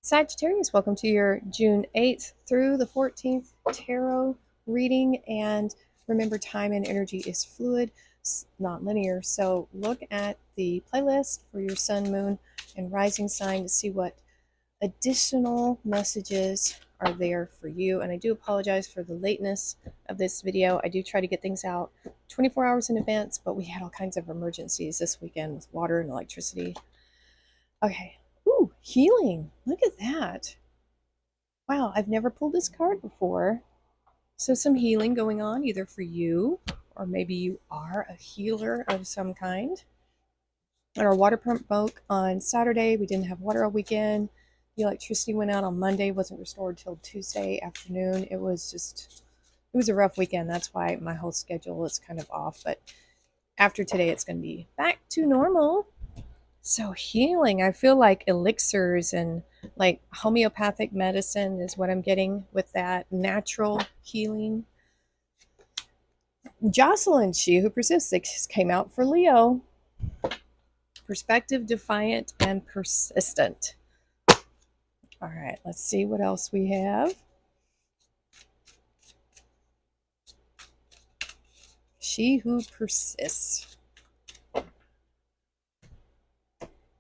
Sagittarius, welcome to your June 8th through the 14th tarot reading. And remember, time and energy is fluid, not linear. So look at the playlist for your sun, moon, and rising sign to see what additional messages are there for you. And I do apologize for the lateness of this video. I do try to get things out 24 hours in advance, but we had all kinds of emergencies this weekend with water and electricity. Okay. Ooh, healing. Look at that. Wow, I've never pulled this card before. So some healing going on either for you or maybe you are a healer of some kind. At our water pump broke on Saturday. We didn't have water all weekend. The electricity went out on Monday, wasn't restored till Tuesday afternoon. It was a rough weekend. That's why my whole schedule is kind of off. But after today, it's going to be back to normal. So healing, I feel like elixirs and like homeopathic medicine is what I'm getting with that natural healing. Jocelyn, she who persists, it came out for Leo. Perspective, defiant, and persistent. All right, let's see what else we have. She who persists.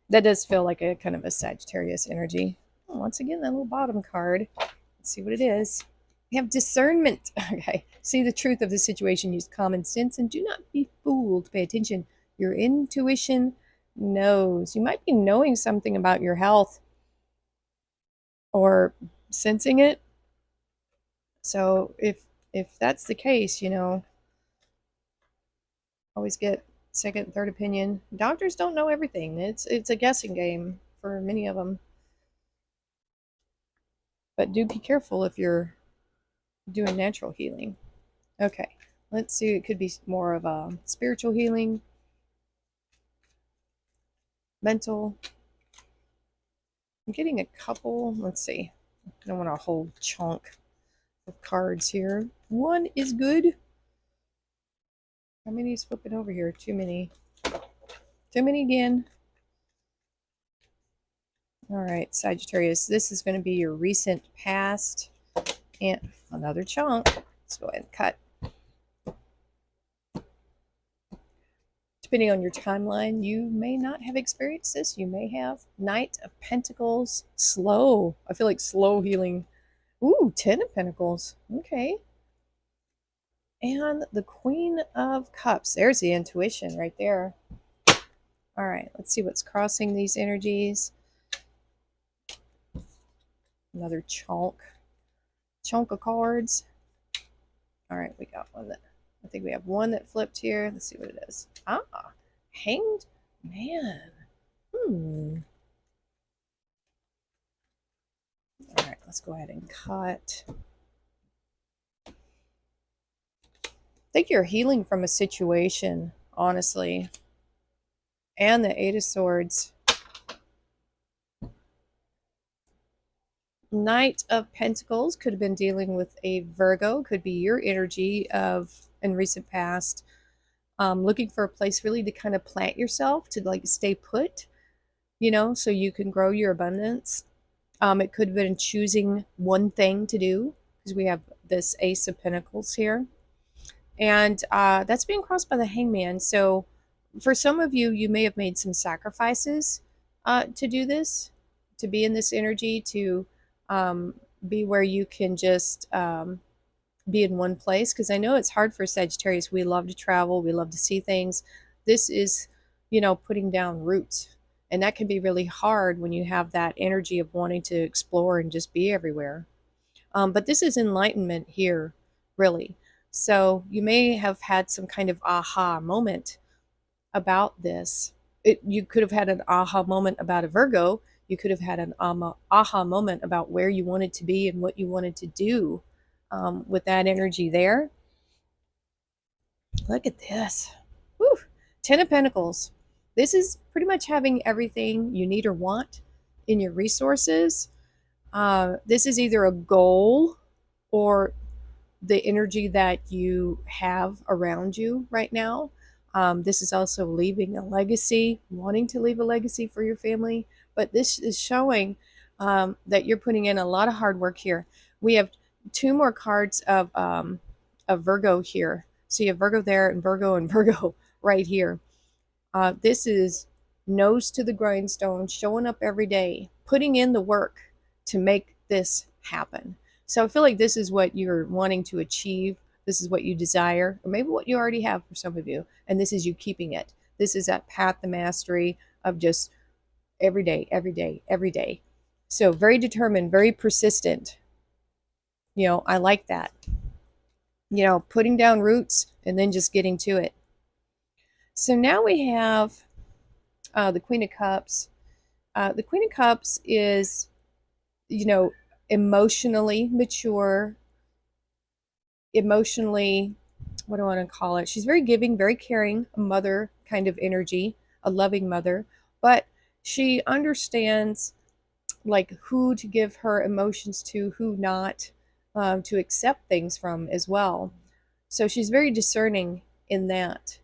That does feel like a kind of a Sagittarius energy. Oh, once again, that little bottom card. Let's see what it is. We have discernment. Okay. See the truth of the situation. Use common sense and do not be fooled. Pay attention. Your intuition knows. You might be knowing something about your health or sensing it. So if that's the case, always get second, third opinion. Doctors don't know everything. It's a guessing game for many of them. But do be careful if you're doing natural healing. Okay, let's see. It could be more of a spiritual healing, mental. I'm getting a couple. Let's see. I don't want a whole chunk of cards here. One is good. How many is flipping over here? Too many. Too many again. All right, Sagittarius. This is going to be your recent past. And another chunk. Let's go ahead and cut. Depending on your timeline, you may not have experienced this. You may have. Knight of Pentacles. Slow. I feel like slow healing. Ooh, 10 of Pentacles. Okay. And the Queen of Cups. There's the intuition right there. All right, let's see what's crossing these energies. Another chunk of cards. All right, we got one that, I think we have one that flipped here. Let's see what it is. Ah, Hanged Man. All right, let's go ahead and cut. I think you're healing from a situation, honestly. And the Eight of Swords. Knight of Pentacles could have been dealing with a Virgo. Could be your energy of in recent past. Looking for a place really to kind of plant yourself, to like stay put, so you can grow your abundance. It could have been choosing one thing to do because we have this Ace of Pentacles here. And that's being crossed by the Hangman. So for some of you, you may have made some sacrifices to do this, to be in this energy, to be where you can just be in one place. Because I know it's hard for Sagittarius. We love to travel. We love to see things. This is, putting down roots. And that can be really hard when you have that energy of wanting to explore and just be everywhere. But this is enlightenment here, really. So you may have had some kind of aha moment about this. You could have had an aha moment about a Virgo. You could have had an aha moment about where you wanted to be and what you wanted to do with that energy there. Look at this. Woo! 10 of Pentacles. This is pretty much having everything you need or want in your resources. This is either a goal or the energy that you have around you right now. This is also leaving a legacy, wanting to leave a legacy for your family. But this is showing that you're putting in a lot of hard work here. We have two more cards of Virgo here. So you have Virgo there and Virgo right here. This is nose to the grindstone, showing up every day, putting in the work to make this happen. So I feel like this is what you're wanting to achieve. This is what you desire, or maybe what you already have for some of you. And this is you keeping it. This is that path to mastery of just every day, every day, every day. So very determined, very persistent. I like that. Putting down roots and then just getting to it. So now we have the Queen of Cups. The Queen of Cups is, emotionally mature, emotionally, what do I want to call it? She's very giving, very caring, a mother kind of energy, a loving mother, but she understands like who to give her emotions to, who not, to accept things from as well. So she's very discerning in that.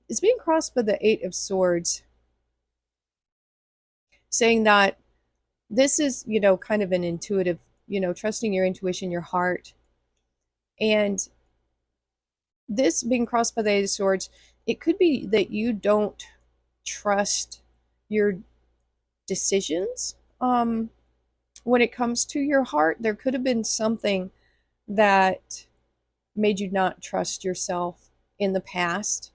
It's being crossed by the Eight of Swords, saying that this is, kind of an intuitive, trusting your intuition, your heart. And this being crossed by the Eight of Swords, it could be that you don't trust your decisions. When it comes to your heart, there could have been something that made you not trust yourself in the past.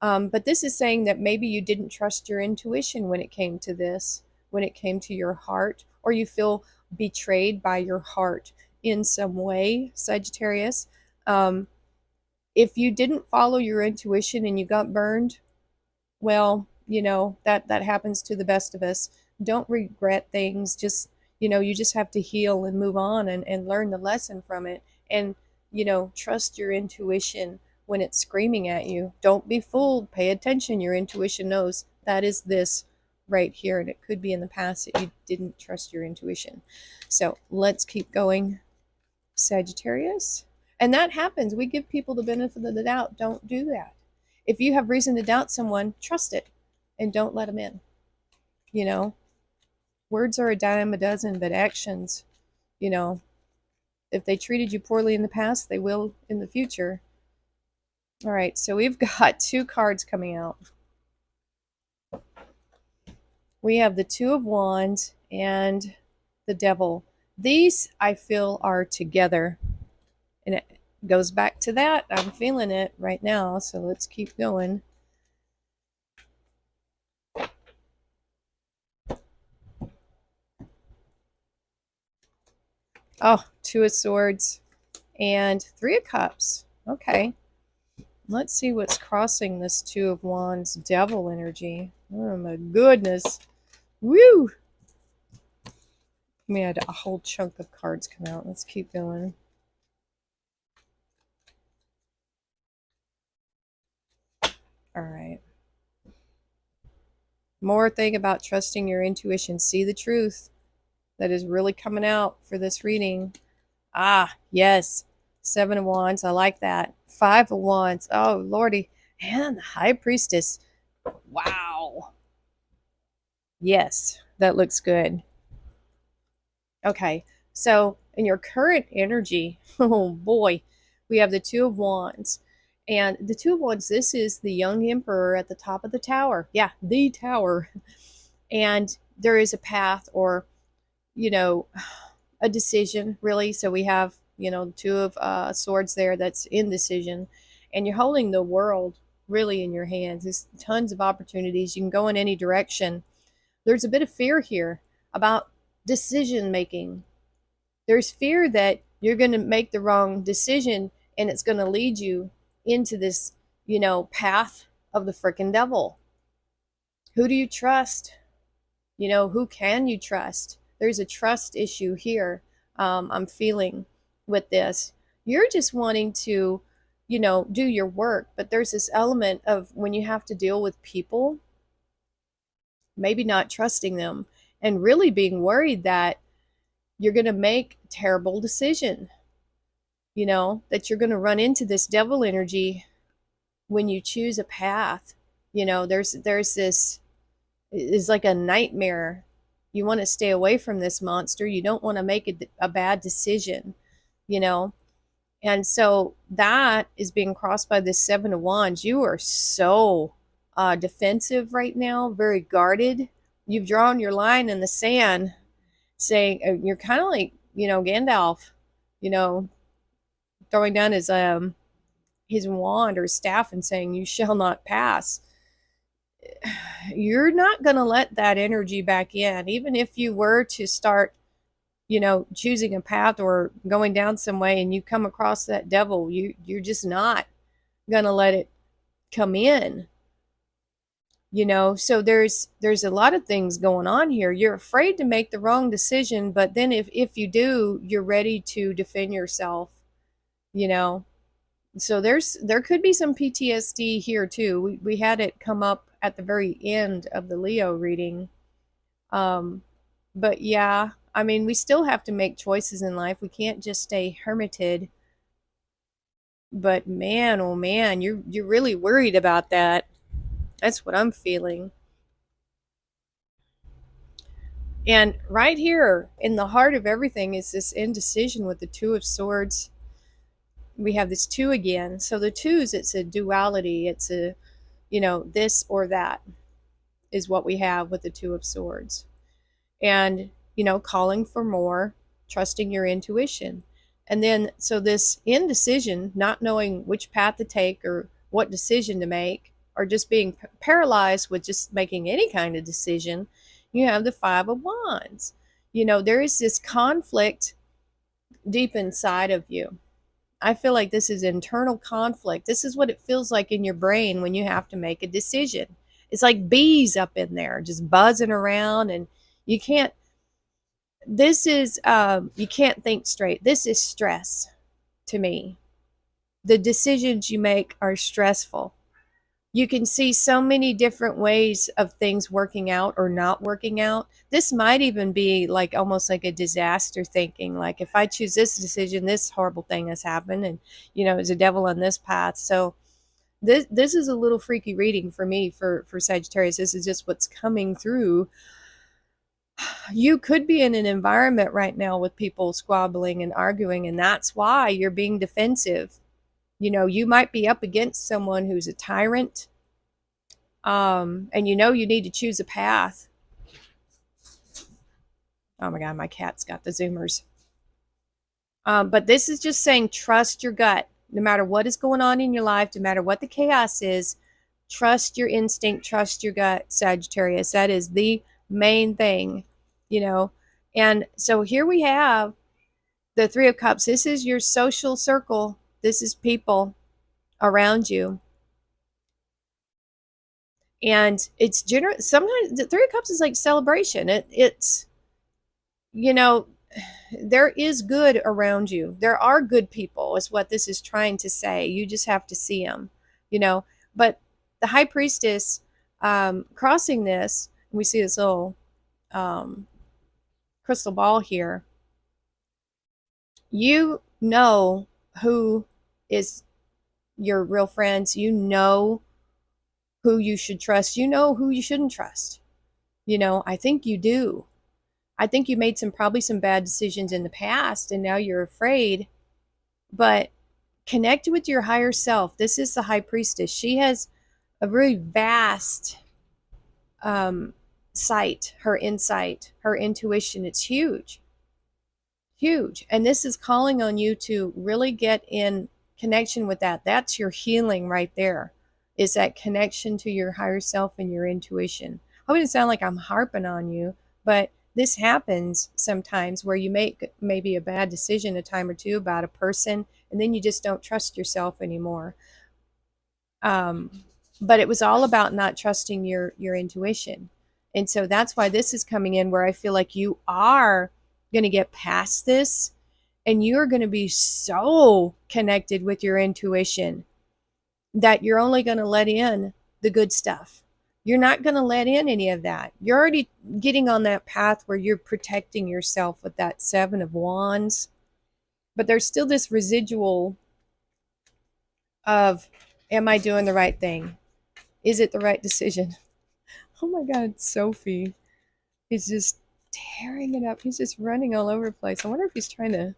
But this is saying that maybe you didn't trust your intuition when it came to this, when it came to your heart, or you feel betrayed by your heart in some way, Sagittarius. If you didn't follow your intuition and you got burned, well, that happens to the best of us. Don't regret things. Just, you just have to heal and move on and learn the lesson from it. And, trust your intuition when it's screaming at you. Don't be fooled. Pay attention. Your intuition knows that is this right here. And it could be in the past that you didn't trust your intuition. So let's keep going, Sagittarius. And that happens. We give people the benefit of the doubt. Don't do that. If you have reason to doubt someone, trust it and don't let them in. Words are a dime a dozen, but actions, if they treated you poorly in the past, they will in the future. All right, so we've got two cards coming out. We have the Two of Wands and the Devil. These, I feel, are together. And it goes back to that. I'm feeling it right now, so let's keep going. Oh, Two of Swords and Three of Cups. Okay. Let's see what's crossing this Two of Wands Devil energy. Oh my goodness. Woo! We had a whole chunk of cards come out. Let's keep going. All right. More thing about trusting your intuition. See the truth that is really coming out for this reading. Ah, yes. Seven of Wands. I like that. Five of Wands. Oh, Lordy. And the High Priestess. Wow. Yes, that looks good. Okay, so in your current energy, oh boy, we have the Two of Wands. And the Two of Wands, this is the young emperor at the top of the tower. Yeah, the tower. And there is a path or, a decision, really. So we have, Two of Swords there, that's indecision. And you're holding the world really in your hands. There's tons of opportunities. You can go in any direction. There's a bit of fear here about decision making. There's fear that you're going to make the wrong decision and it's going to lead you into this, path of the freaking devil. Who do you trust? Who can you trust? There's a trust issue here. I'm feeling with this. You're just wanting to, do your work, but there's this element of when you have to deal with people, maybe not trusting them and really being worried that you're going to make a terrible decision, that you're going to run into this devil energy when you choose a path. There's this is like a nightmare, You want to stay away from this monster. You don't want to make a bad decision, you know? And so that is being crossed by this Seven of Wands. You are so defensive right now, very guarded. You've drawn your line in the sand, saying you're kind of like, Gandalf, you know, throwing down his wand or staff and saying, "You shall not pass." You're not going to let that energy back in, even if you were to start, choosing a path or going down some way, and you come across that devil. You're just not going to let it come in. So there's a lot of things going on here. You're afraid to make the wrong decision, but then if you do, you're ready to defend yourself. you know so there could be some PTSD here too. We had it come up at the very end of the Leo reading. But yeah, I mean, we still have to make choices in life. We can't just stay hermited. But man, oh man, you're really worried about that. That's what I'm feeling. And right here in the heart of everything is this indecision with the Two of Swords. We have this two again. So the twos, it's a duality. It's a, this or that is what we have with the Two of Swords. And, calling for more, trusting your intuition. And then, so this indecision, not knowing which path to take or what decision to make, or just being paralyzed with just making any kind of decision, you have the Five of Wands. There is this conflict deep inside of you. I feel like this is internal conflict. This is what it feels like in your brain when you have to make a decision. It's like bees up in there just buzzing around, and you can't you can't think straight. This is stress to me. The decisions you make are stressful. You can see so many different ways of things working out or not working out. This might even be like almost like a disaster thinking. Like, if I choose this decision, this horrible thing has happened, and there's a devil on this path. So this is a little freaky reading for me for Sagittarius. This is just what's coming through. You could be in an environment right now with people squabbling and arguing, and that's why you're being defensive. You might be up against someone who's a tyrant, and you need to choose a path. Oh my God, my cat's got the zoomers. But this is just saying, trust your gut. No matter what is going on in your life, no matter what the chaos is, trust your instinct, trust your gut, Sagittarius. That is the main thing, And so here we have the Three of Cups. This is your social circle. This is people around you. And it's generous. Sometimes the Three of Cups is like celebration. It's there is good around you. There are good people, is what this is trying to say. You just have to see them, But the High Priestess crossing this, we see this little crystal ball here. You know who is your real friends. You know who you should trust. You know who you shouldn't trust. I think you do. I think you made probably some bad decisions in the past, and now you're afraid. But connect with your higher self. This is the High Priestess. She has a very vast sight, her insight, her intuition. It's huge. Huge. And this is calling on you to really get in connection with that. That's your healing right there, is that connection to your higher self and your intuition. I wouldn't sound like I'm harping on you, but this happens sometimes where you make maybe a bad decision a time or two about a person, and then you just don't trust yourself anymore. But it was all about not trusting your intuition. And so that's why this is coming in, where I feel like you are going to get past this, and you're going to be so connected with your intuition that you're only going to let in the good stuff. You're not going to let in any of that. You're already getting on that path where you're protecting yourself with that Seven of Wands. But there's still this residual of, am I doing the right thing? Is it the right decision? Oh my God, Sophie is just tearing it up. He's just running all over the place. I wonder if he's trying to.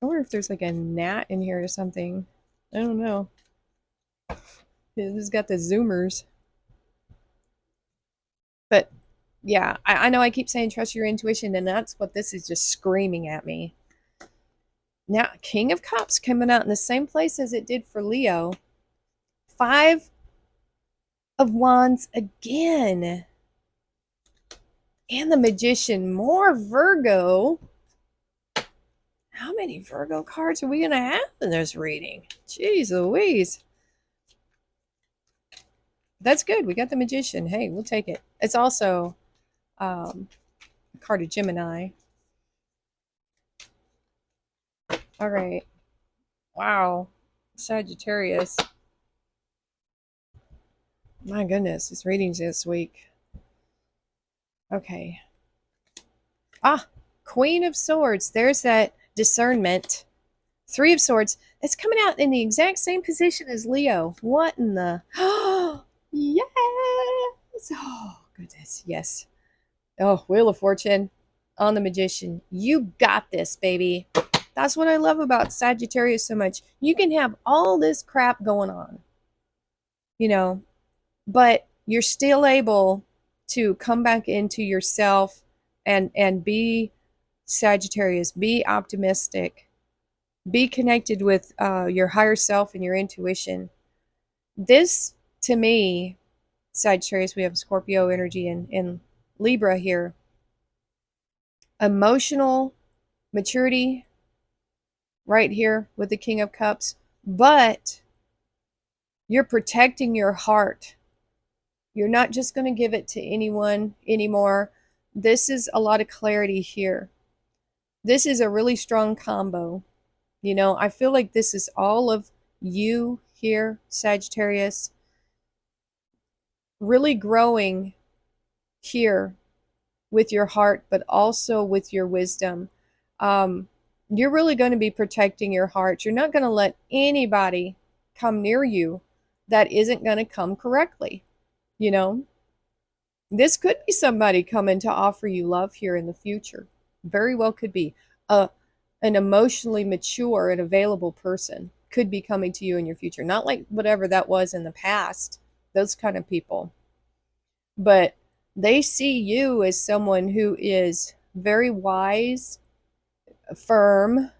I wonder if there's like a gnat in here or something. I don't know. He's got the zoomers. But yeah, I know I keep saying trust your intuition, and that's what this is just screaming at me. Now, King of Cups coming out in the same place as it did for Leo. 5 of Wands again. And the Magician, more Virgo. How many Virgo cards are we going to have in this reading? Jeez Louise. That's good. We got the Magician. Hey, we'll take it. It's also a card of Gemini. All right. Wow. Sagittarius. My goodness, this readings this week. Okay. Queen of Swords. There's that discernment. 3 of Swords. It's coming out in the exact same position as Leo. What in the... Oh, yes! Oh, goodness. Yes. Oh, Wheel of Fortune on the Magician. You got this, baby. That's what I love about Sagittarius so much. You can have all this crap going on, you know, but you're still able to come back into yourself and be Sagittarius, be optimistic, be connected with your higher self and your intuition. This, to me, Sagittarius, we have Scorpio energy and Libra here. Emotional maturity right here with the King of Cups, but you're protecting your heart. You're not just going to give it to anyone anymore. This is a lot of clarity here. This is a really strong combo. You know, I feel like this is all of you here, Sagittarius, really growing here with your heart, but also with your wisdom. You're really going to be protecting your heart. You're not going to let anybody come near you that isn't going to come correctly. You know, this could be somebody coming to offer you love here in the future. Very well could be an emotionally mature and available person could be coming to you in your future. Not like whatever that was in the past, those kind of people. But they see you as someone who is very wise, firm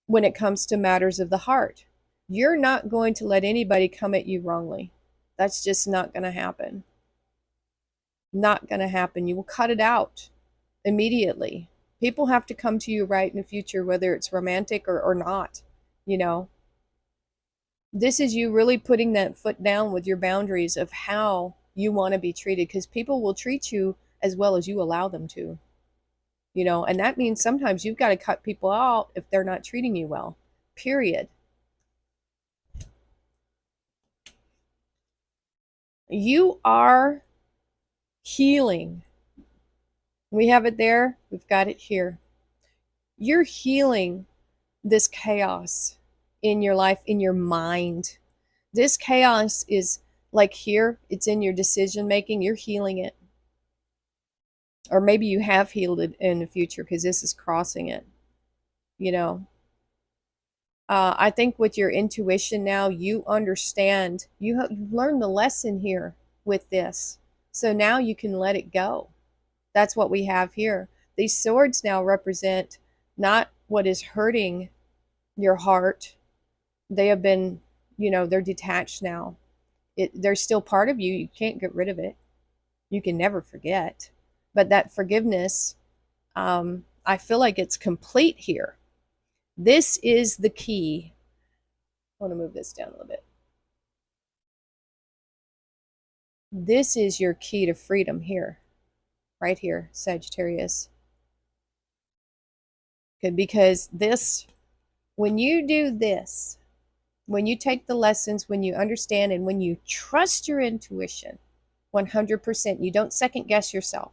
when it comes to matters of the heart. You're not going to let anybody come at you wrongly. That's just not going to happen. Not going to happen. You will cut it out immediately. People have to come to you right in the future, whether it's romantic or not, you know. This is you really putting that foot down with your boundaries of how you want to be treated, because people will treat you as well as you allow them to, you know, and that means sometimes you've got to cut people out if they're not treating you well, period. You are healing. We have it there. We've got it here. You're healing this chaos in your life, in your mind. This chaos is like here, it's in your decision making. You're healing it. Or maybe you have healed it in the future because this is crossing it. You know, I think with your intuition now, you understand, you've learned the lesson here with this. So now you can let it go. That's what we have here. These swords now represent not what is hurting your heart. They have been, you know, they're detached now. They're still part of you. You can't get rid of it. You can never forget. But that forgiveness, I feel like it's complete here. This is the key. I want to move this down a little bit. This is your key to freedom here. Right here, Sagittarius. Okay, because this, when you do this, when you take the lessons, when you understand, and when you trust your intuition 100%, you don't second guess yourself.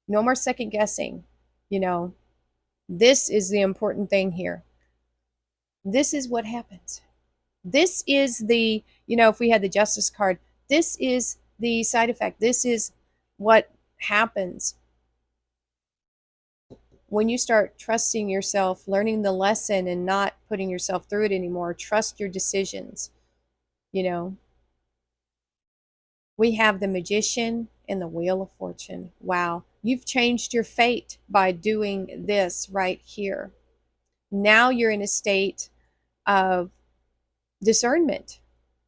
No more second guessing. You know, this is the important thing here. This is what happens. This is the, you know, if we had the Justice card, this is the side effect. This is what happens when you start trusting yourself, learning the lesson and not putting yourself through it anymore. Trust your decisions. You know, we have the Magician and the Wheel of Fortune. Wow, you've changed your fate by doing this right here. Now you're in a state of discernment.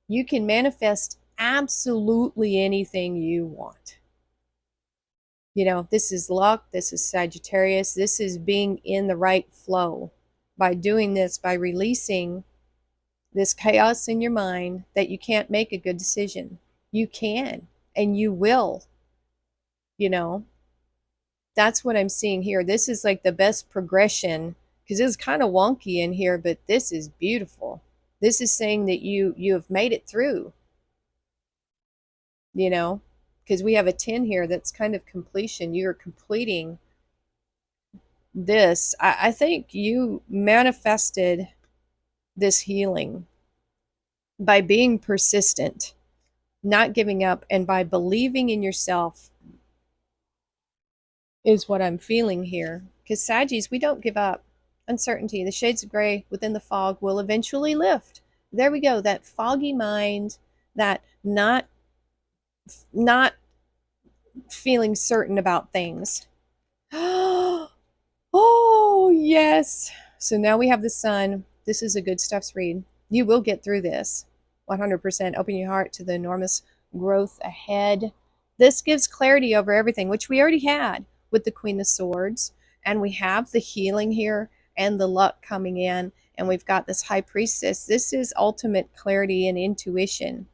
You can manifest absolutely anything you want. You know, this is luck. This is Sagittarius. This is being in the right flow. By doing this, by releasing this chaos in your mind that you can't make a good decision. You can, and you will. You know, that's what I'm seeing here. This is like the best progression because it's kind of wonky in here, but this is beautiful. This is saying that you have made it through, you know, because we have a 10 here that's kind of completion. You're completing this. I think you manifested this healing by being persistent, not giving up, and by believing in yourself is what I'm feeling here. Because Saggies, we don't give up. Uncertainty, the shades of gray within the fog will eventually lift. There we go. That foggy mind, that not feeling certain about things. Oh, yes. So now we have the sun. This is a good stuff's read. You will get through this. 100%. Open your heart to the enormous growth ahead. This gives clarity over everything, which we already had with the Queen of Swords. And we have the healing here and the luck coming in. And we've got this High Priestess. This is ultimate clarity and intuition.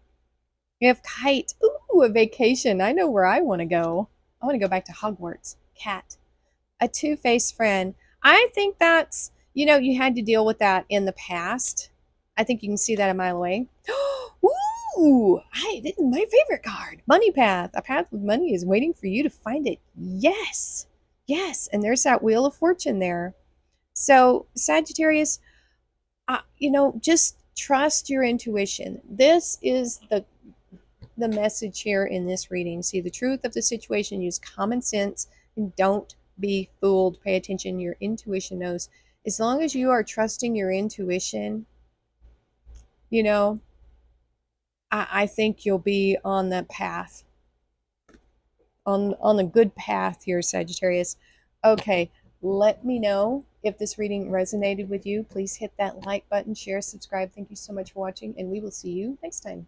You have Kite. Ooh, a vacation. I know where I want to go. I want to go back to Hogwarts. Cat. A two-faced friend. I think that's, you know, you had to deal with that in the past. I think you can see that a mile away. Ooh, this is my favorite card. Money path. A path with money is waiting for you to find it. Yes. Yes. And there's that Wheel of Fortune there. So Sagittarius, you know, just trust your intuition. This is the message here in this reading. See the truth of the situation, use common sense, and don't be fooled. Pay attention. Your intuition knows. As long as you are trusting your intuition, you know, I think you'll be on that path, on a good path here, Sagittarius. Okay, let me know if this reading resonated with you. Please hit that like button, share, subscribe. Thank you so much for watching, and we will see you next time.